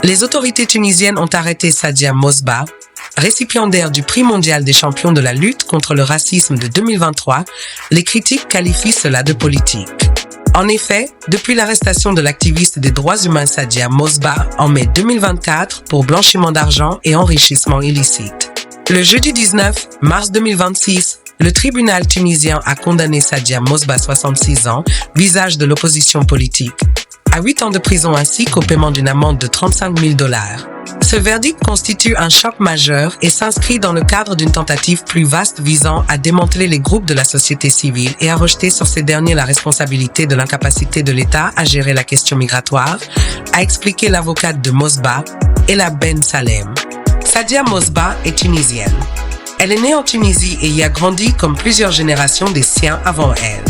Les autorités tunisiennes ont arrêté Sadia Mosbah, récipiendaire du prix mondial des champions de la lutte contre le racisme de 2023. Les critiques qualifient cela de politique. En effet, depuis l'arrestation de l'activiste des droits humains Sadia Mosbah en mai 2024 pour blanchiment d'argent et enrichissement illicite. Le jeudi 19 mars 2026, le tribunal tunisien a condamné Sadia Mosbah, 66 ans, visage de l'opposition politique, à 8 ans de prison ainsi qu'au paiement d'une amende de $35 000. Ce verdict constitue un choc majeur et s'inscrit dans le cadre d'une tentative plus vaste visant à démanteler les groupes de la société civile et à rejeter sur ces derniers la responsabilité de l'incapacité de l'État à gérer la question migratoire, a expliqué l'avocate de Mosbah, Ella Ben Salem. Sadia Mosbah est tunisienne. Elle est née en Tunisie et y a grandi comme plusieurs générations des siens avant elle.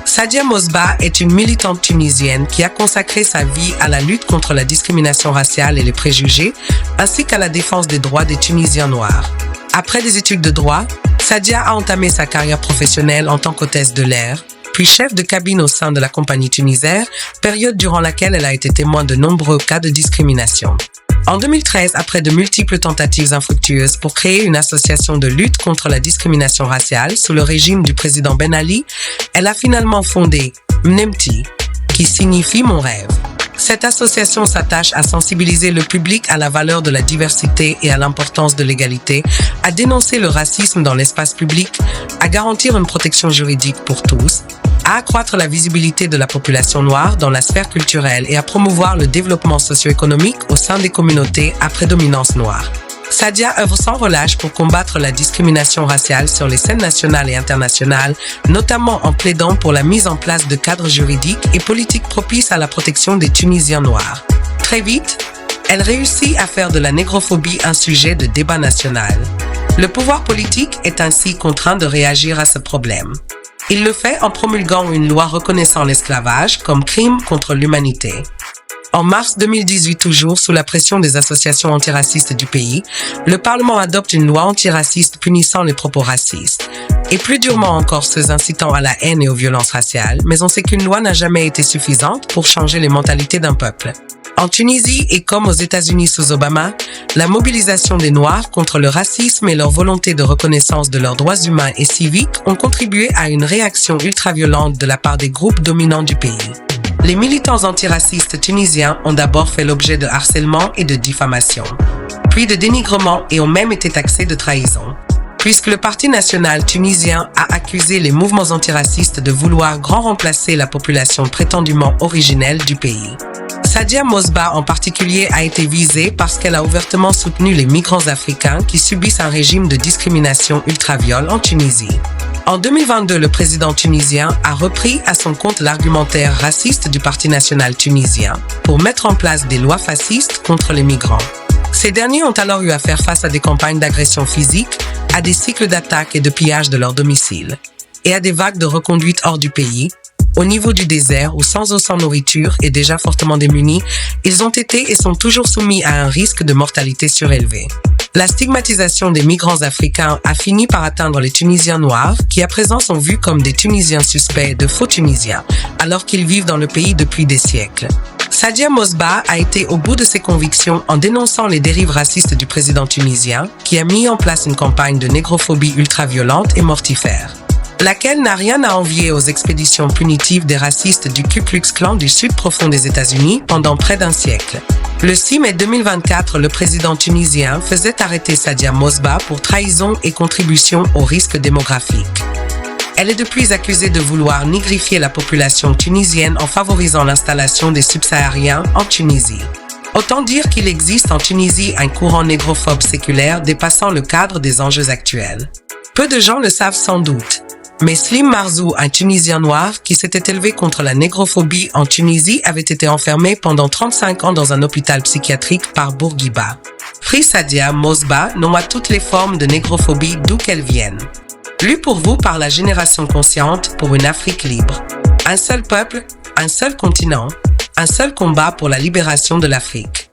Sadia Mosbah est une militante tunisienne qui a consacré sa vie à la lutte contre la discrimination raciale et les préjugés, ainsi qu'à la défense des droits des Tunisiens noirs. Après des études de droit, Sadia a entamé sa carrière professionnelle en tant qu'hôtesse de l'air, puis chef de cabine au sein de la compagnie Tunisair, période durant laquelle elle a été témoin de nombreux cas de discrimination. En 2013, après de multiples tentatives infructueuses pour créer une association de lutte contre la discrimination raciale sous le régime du président Ben Ali, elle a finalement fondé Mnemti, qui signifie « Mon rêve ». Cette association s'attache à sensibiliser le public à la valeur de la diversité et à l'importance de l'égalité, à dénoncer le racisme dans l'espace public, à garantir une protection juridique pour tous, à accroître la visibilité de la population noire dans la sphère culturelle et à promouvoir le développement socio-économique au sein des communautés à prédominance noire. Sadia œuvre sans relâche pour combattre la discrimination raciale sur les scènes nationales et internationales, notamment en plaidant pour la mise en place de cadres juridiques et politiques propices à la protection des Tunisiens noirs. Très vite, elle réussit à faire de la négrophobie un sujet de débat national. Le pouvoir politique est ainsi contraint de réagir à ce problème. Il le fait en promulguant une loi reconnaissant l'esclavage comme crime contre l'humanité. En mars 2018, toujours sous la pression des associations antiracistes du pays, le Parlement adopte une loi antiraciste punissant les propos racistes. Et plus durement encore ceux incitant à la haine et aux violences raciales, mais on sait qu'une loi n'a jamais été suffisante pour changer les mentalités d'un peuple. En Tunisie et comme aux États-Unis sous Obama, la mobilisation des Noirs contre le racisme et leur volonté de reconnaissance de leurs droits humains et civiques ont contribué à une réaction ultra-violente de la part des groupes dominants du pays. Les militants antiracistes tunisiens ont d'abord fait l'objet de harcèlement et de diffamation, puis de dénigrement et ont même été taxés de trahison, puisque le Parti national tunisien a accusé les mouvements antiracistes de vouloir grand remplacer la population prétendument originelle du pays. Sadia Mosbah en particulier a été visée parce qu'elle a ouvertement soutenu les migrants africains qui subissent un régime de discrimination ultra-viol en Tunisie. En 2022, le président tunisien a repris à son compte l'argumentaire raciste du Parti national tunisien pour mettre en place des lois fascistes contre les migrants. Ces derniers ont alors eu à faire face à des campagnes d'agression physique, à des cycles d'attaques et de pillage de leur domicile, et à des vagues de reconduite hors du pays. Au niveau du désert, où sans eau, sans nourriture et déjà fortement démunis, ils ont été et sont toujours soumis à un risque de mortalité surélevé. La stigmatisation des migrants africains a fini par atteindre les Tunisiens noirs, qui à présent sont vus comme des Tunisiens suspects, de faux Tunisiens, alors qu'ils vivent dans le pays depuis des siècles. Sadia Mosbah a été au bout de ses convictions en dénonçant les dérives racistes du président tunisien, qui a mis en place une campagne de négrophobie ultra-violente et mortifère, laquelle n'a rien à envier aux expéditions punitives des racistes du Ku Klux Klan du sud profond des États-Unis pendant près d'un siècle. Le 6 mai 2024, le président tunisien faisait arrêter Sadia Mosbah pour trahison et contribution au risque démographique. Elle est depuis accusée de vouloir nigrifier la population tunisienne en favorisant l'installation des subsahariens en Tunisie. Autant dire qu'il existe en Tunisie un courant négrophobe séculaire dépassant le cadre des enjeux actuels. Peu de gens le savent sans doute, mais Slim Marzou, un Tunisien noir qui s'était élevé contre la négrophobie en Tunisie, avait été enfermé pendant 35 ans dans un hôpital psychiatrique par Bourguiba. Prix Sadia Mosbah, nom à toutes les formes de négrophobie d'où qu'elles viennent. Lu pour vous par la génération consciente pour une Afrique libre. Un seul peuple, un seul continent, un seul combat pour la libération de l'Afrique.